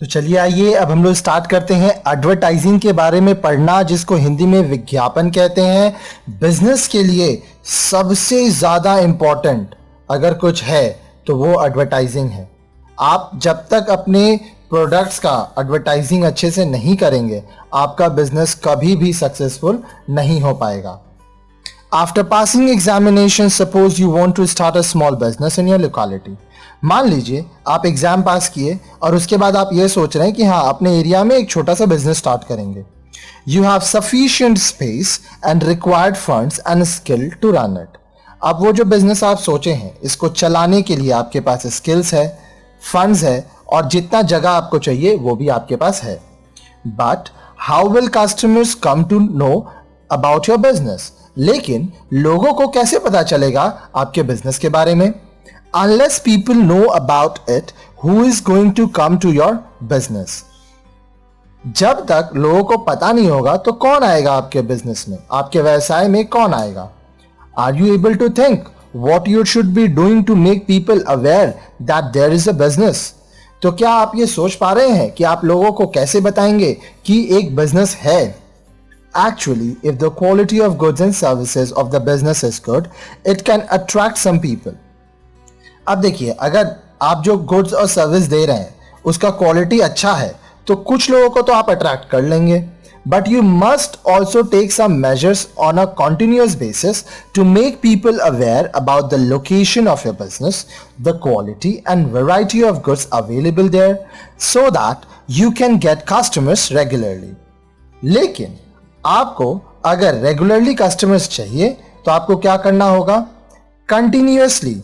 तो चलिए आइए अब हम लोग स्टार्ट करते हैं एडवर्टाइजिंग के बारे में पढ़ना, जिसको हिंदी में विज्ञापन कहते हैं। बिजनेस के लिए सबसे ज़्यादा इम्पॉर्टेंट अगर कुछ है तो वो एडवर्टाइजिंग है। आप जब तक अपने प्रोडक्ट्स का एडवर्टाइजिंग अच्छे से नहीं करेंगे, आपका बिजनेस कभी भी सक्सेसफुल नहीं हो पाएगा। After passing examination, suppose you want to start a small business in your locality. मान लीजिए आप एग्जाम पास किए और उसके बाद आप ये सोच रहे हैं कि हाँ अपने एरिया में एक छोटा सा बिजनेस स्टार्ट करेंगे। You have sufficient space and required funds and skill to run it. अब वो जो बिजनेस आप सोचे हैं, इसको चलाने के लिए आपके पास स्किल्स है, फंड्स है और जितना जगह आपको चाहिए वो भी आपके पास है। But how will customers come to know about your business? लेकिन लोगों को कैसे पता चलेगा आपके बिजनेस के बारे में? Unless people know about it, who is going to come to your business? जब तक लोगों को पता नहीं होगा तो कौन आएगा आपके बिजनेस में, आपके व्यवसाय में कौन आएगा? Are you able to think what you should be doing to make people aware that there is a business? तो क्या आप ये सोच पा रहे हैं कि आप लोगों को कैसे बताएंगे कि एक बिजनेस है? Actually, if the quality of goods and services of the business is good, it can attract some people. अब देखिए, अगर आप जो गुड्स और सर्विस दे रहे हैं उसका क्वालिटी अच्छा है तो कुछ लोगों को तो आप अट्रैक्ट कर लेंगे, but you must also take some measures on a continuous basis to make people aware about the location of your business, the quality and variety of goods available there, so that you can get customers regularly. लेकिन आपको अगर regularly customers चाहिए तो आपको क्या करना होगा? Continuously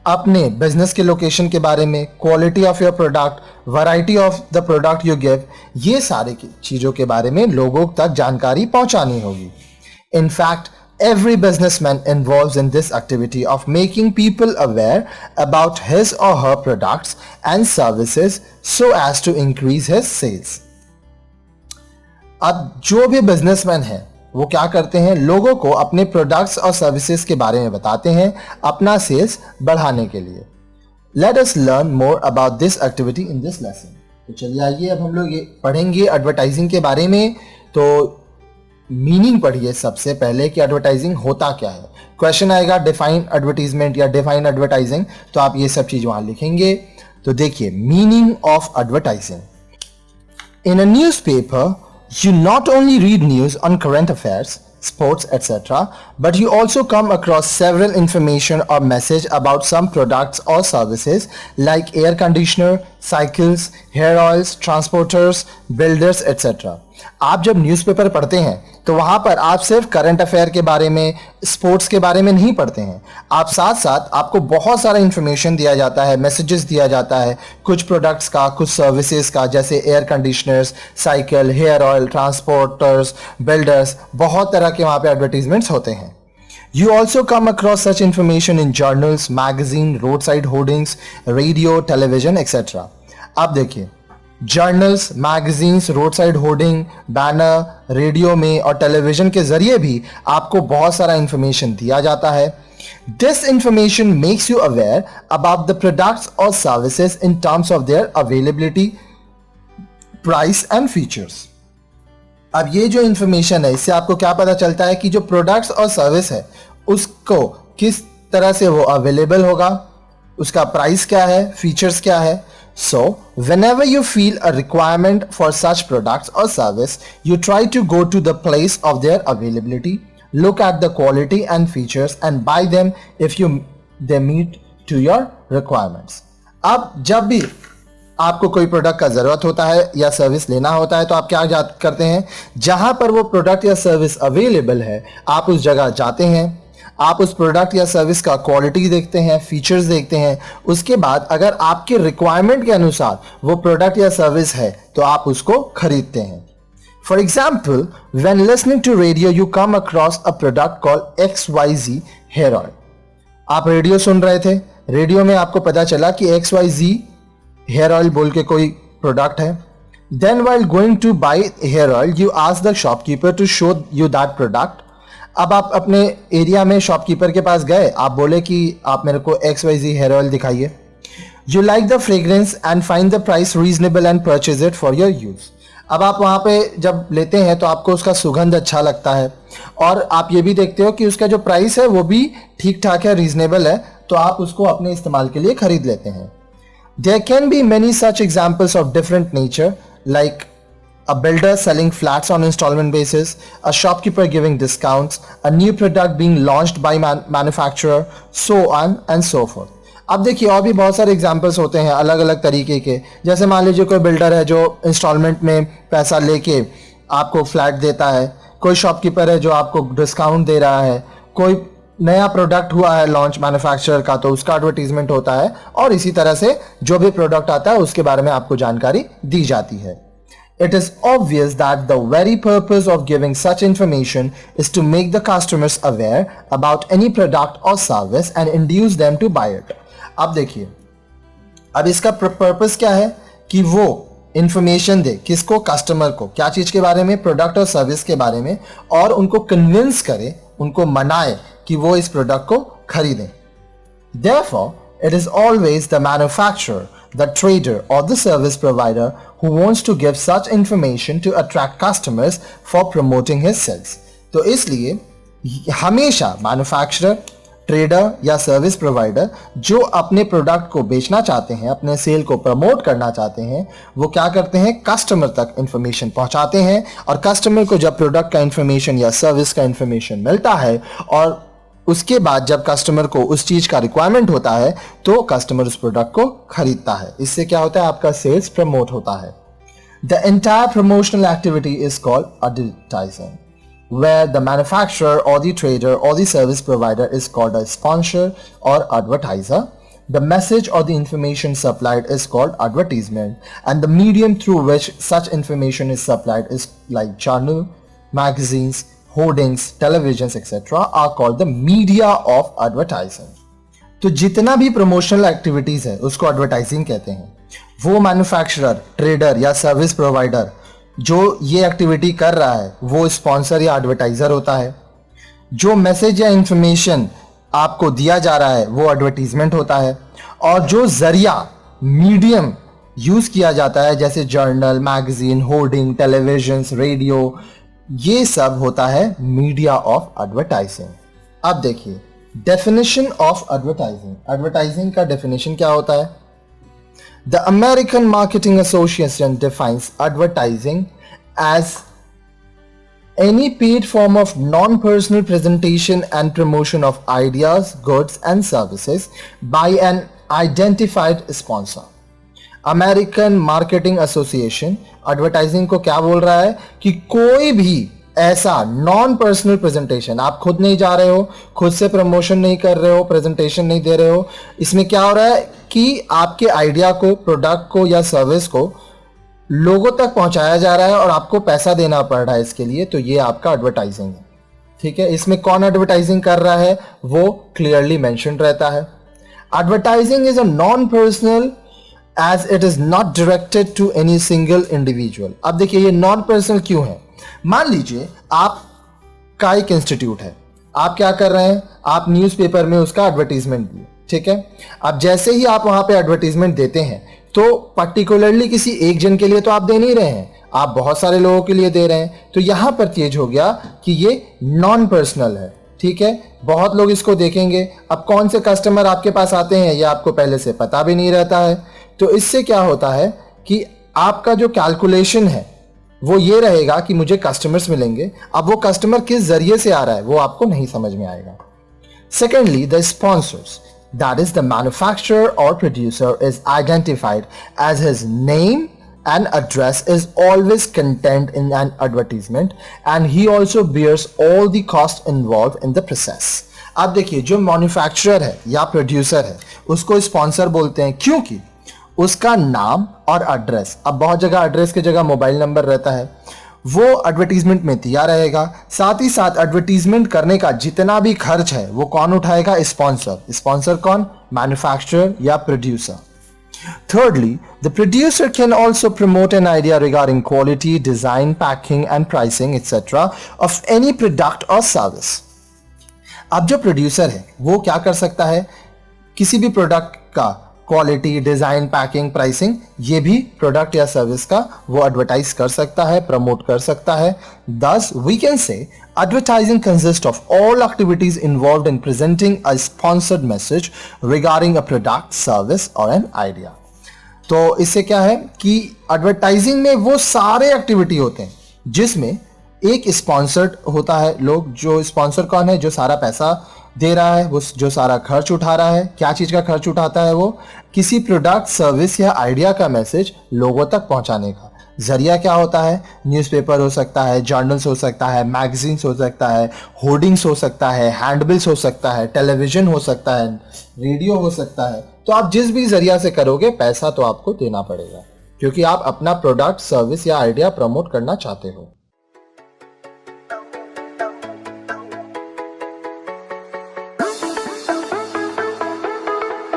अपने बिजनेस के लोकेशन के बारे में, quality of your product, variety of the product you give, ये सारे चीज़ों के बारे में लोगों तक जानकारी पहुंचानी होगी। In fact every businessman involves in this activity of making people aware about his or her products and services so as to increase his sales. अब जो भी बिजनेसमैन है वो क्या करते हैं? लोगों को अपने प्रोडक्ट्स और सर्विसेज के बारे में बताते हैं अपना सेल्स बढ़ाने के लिए। Let us learn more about this activity in this lesson. तो चलिए आइए अब हम लोग ये पढ़ेंगे एडवर्टाइजिंग के बारे में। तो मीनिंग पढ़िए सबसे पहले कि एडवर्टाइजिंग होता क्या है। क्वेश्चन आएगा डिफाइन एडवर्टीजमेंट या डिफाइन एडवर्टाइजिंग, तो आप ये सब चीज वहां लिखेंगे। तो देखिए meaning of advertising. In a newspaper you not only read news on current affairs, sports, etc., but you also come across several information or message about some products or services like air conditioner, cycles, hair oils, transporters, builders, etc. आप जब newspaper पढ़ते हैं तो वहाँ पर आप सिर्फ current affair के बारे में, स्पोर्ट्स के बारे में नहीं पढ़ते हैं। आप साथ साथ आपको बहुत सारा इंफॉर्मेशन दिया जाता है, मैसेजेस दिया जाता है कुछ प्रोडक्ट्स का, कुछ सर्विसेज का, जैसे air conditioners, cycle, hair oil, transporters, builders, बहुत तरह के वहाँ पे एडवर्टीजमेंट्स होते हैं। You also come across such information in journals, magazine, roadside hoardings, radio, television, etc. अब देखिए journals, magazines, road side hoarding, banner, radio में और टेलीविजन के जरिए भी आपको बहुत सारा इंफॉर्मेशन दिया जाता है। This information makes you aware about the products और services in terms of their availability, price and features. अब ये जो इंफॉर्मेशन है इससे आपको क्या पता चलता है कि जो प्रोडक्ट्स और सर्विस है उसको किस तरह से वो अवेलेबल होगा, उसका प्राइस क्या है, फीचर्स क्या है। So, whenever you feel a requirement for such products or service, you try to go to the place of their availability, look at the quality and features and buy them if they meet to your requirements. अब जब भी आपको कोई product का ज़रूरत होता है या सर्विस लेना होता है तो आप क्या करते हैं? जहां पर वो प्रोडक्ट या सर्विस अवेलेबल है आप उस जगह जाते हैं, आप उस प्रोडक्ट या सर्विस का क्वालिटी देखते हैं, फीचर्स देखते हैं। उसके बाद अगर आपके रिक्वायरमेंट के अनुसार वो प्रोडक्ट या सर्विस है तो आप उसको खरीदते हैं। For example, when listening to radio you come across a product called XYZ hair oil. आप रेडियो सुन रहे थे, रेडियो में आपको पता चला कि XYZ हेयर ऑयल बोल के कोई प्रोडक्ट है। Then while going to buy hair oil you ask the shopkeeper to show you that product. अब आप अपने एरिया में शॉपकीपर के पास गए, आप बोले कि आप मेरे को XYZ हेयर ऑयल दिखाइए। You like the fragrance and find the price reasonable and purchase it for your use. अब आप वहाँ पे जब लेते हैं तो आपको उसका सुगंध अच्छा लगता है और आप ये भी देखते हो कि उसका जो प्राइस है वो भी ठीक ठाक है, रीजनेबल है, तो आप उसको अपने इस्तेमाल के लिए खरीद लेते हैं. There can be many such examples of different nature, like a builder selling flats on installment basis, a shopkeeper giving discounts, a new product being launched by manufacturer, so on and so forth. अब देखिए और भी बहुत सारे examples होते हैं अलग अलग तरीके के. जैसे मान लीजिए कोई बिल्डर है जो इंस्टॉलमेंट में पैसा लेके आपको फ्लैट देता है, कोई शॉपकीपर है जो आपको डिस्काउंट दे रहा है, कोई नया प्रोडक्ट हुआ है लॉन्च मैन्युफैक्चरर का तो उसका एडवर्टीजमेंट होता है, और इसी तरह से जो भी प्रोडक्ट आता है उसके बारे में आपको जानकारी दी जाती है. It is obvious that the very purpose of giving such information is to make the customers aware about any product or service and induce them to buy it. अब देखिए, अब इसका पर्पस क्या है कि वो इंफॉर्मेशन दे किसको, कस्टमर को, क्या चीज के बारे में, प्रोडक्ट और सर्विस के बारे में, और उनको कन्विंस करे, उनको मनाए कि वो इस प्रोडक्ट को खरीदें. Therefore, it is always the manufacturer, the trader or the service provider who wants to give such information to attract customers for promoting his sales. तो इसलिए हमेशा मैन्युफैक्चरर, ट्रेडर या सर्विस प्रोवाइडर जो अपने प्रोडक्ट को बेचना चाहते हैं, अपने सेल को प्रमोट करना चाहते हैं, वो क्या करते हैं, कस्टमर तक इंफॉर्मेशन पहुंचाते हैं. और कस्टमर को जब प्रोडक्ट का इंफॉर्मेशन या सर्विस का इंफॉर्मेशन मिलता है और उसके बाद जब कस्टमर को उस चीज का रिक्वायरमेंट होता है तो कस्टमर उस प्रोडक्ट को खरीदता है. इससे क्या होता है, आपका सेल्स प्रमोट होता है. The entire promotional activity is called advertising, where the manufacturer or the trader or the service provider is called a sponsor or advertiser. The message or the information supplied is called advertisement, and the medium through which such information is supplied is like journal, magazines, hoardings, televisions, etc. are called the media of advertising. तो जितना भी promotional activities है उसको advertising कहते हैं. वो manufacturer, trader या service provider जो ये एक्टिविटी कर रहा है वो स्पॉन्सर या एडवर्टाइजर होता है. जो मैसेज या इंफॉर्मेशन आपको दिया जा रहा है वो एडवर्टीजमेंट होता है. और जो जरिया, मीडियम यूज किया जाता है जैसे journal, magazine, hoarding, television, radio, ये सब होता है मीडिया ऑफ एडवर्टाइजिंग. अब देखिए डेफिनेशन ऑफ एडवर्टाइजिंग. एडवर्टाइजिंग का डेफिनेशन क्या होता है? The American Marketing Association defines advertising as any paid form of non-personal presentation and promotion of ideas, goods and services by an identified sponsor. American Marketing Association advertising को क्या बोल रहा है कि कोई भी ऐसा नॉन पर्सनल प्रेजेंटेशन, आप खुद नहीं जा रहे हो, खुद से प्रमोशन नहीं कर रहे हो, प्रेजेंटेशन नहीं दे रहे हो, इसमें क्या हो रहा है कि आपके आइडिया को, प्रोडक्ट को या सर्विस को लोगों तक पहुंचाया जा रहा है और आपको पैसा देना पड़ रहा है इसके लिए, तो ये आपका एडवर्टाइजिंग है. ठीक है, इसमें कौन एडवर्टाइजिंग कर रहा है वो क्लियरली मेंशन रहता है. Advertising is a non personal as it is not directed to any single individual. अब देखिए ये नॉन पर्सनल क्यों है? मान लीजिए आप का एक इंस्टीट्यूट है, आप क्या कर रहे हैं, आप न्यूज़पेपर में उसका एडवर्टीजमेंट दिए. ठीक है, अब जैसे ही आप वहां पे एडवर्टीजमेंट देते हैं तो पर्टिकुलरली किसी एक जन के लिए तो आप दे नहीं रहे हैं, आप बहुत सारे लोगों के लिए दे रहे हैं. तो यहां पर चेंज हो गया कि ये नॉन पर्सनल है. ठीक है, बहुत लोग इसको देखेंगे. अब कौन से कस्टमर आपके पास आते हैं ये आपको पहले से पता भी नहीं रहता है. तो इससे क्या होता है कि आपका जो कैलकुलेशन है वो ये रहेगा कि मुझे कस्टमर्स मिलेंगे. अब वो कस्टमर किस जरिए से आ रहा है वो आपको नहीं समझ में आएगा. Secondly, the sponsors, that is the manufacturer और producer is identified as his name and address is always contained in an advertisement and he also bears all the cost involved in the process. अब देखिए जो manufacturer है या producer है उसको sponsor बोलते हैं क्योंकि उसका नाम और एड्रेस, अब बहुत जगह एड्रेस की जगह मोबाइल नंबर रहता है, वो एडवर्टीजमेंट में दिया रहेगा. साथ ही साथ एडवर्टीजमेंट करने का जितना भी खर्च है वो कौन उठाएगा? स्पॉन्सर. स्पॉन्सर कौन? मैन्युफैक्चरर या producer. Thirdly, the producer can also promote an idea regarding quality, design, packing and pricing etc. of any product or service. अब जो प्रोड्यूसर है वो क्या कर सकता है? किसी भी प्रोडक्ट का क्वालिटी, डिजाइन, पैकिंग, प्राइसिंग, ये भी प्रोडक्ट या सर्विस का वो एडवर्टाइज कर सकता है, प्रमोट कर सकता है. Thus, we can say advertising consists of all activities involved in presenting a sponsored message regarding a product, service or an idea. तो इससे क्या है कि एडवर्टाइजिंग में वो सारे एक्टिविटी होते हैं जिसमें एक स्पॉन्सर्ड होता है. लोग, जो स्पॉन्सर कौन है, जो सारा पैसा दे रहा है, वो जो सारा खर्च उठा रहा है. क्या चीज का खर्च उठाता है? वो किसी प्रोडक्ट, सर्विस या आइडिया का मैसेज लोगों तक पहुंचाने का. जरिया क्या होता है? न्यूज़पेपर हो सकता है, जर्नल्स हो सकता है, मैगजीन्स हो सकता है, होर्डिंग्स हो सकता है, हैंडबिल्स हो सकता है, टेलीविजन हो सकता है, रेडियो हो सकता है. तो आप जिस भी जरिया से करोगे, पैसा तो आपको देना पड़ेगा, क्योंकि आप अपना प्रोडक्ट, सर्विस या आइडिया प्रमोट करना चाहते हो.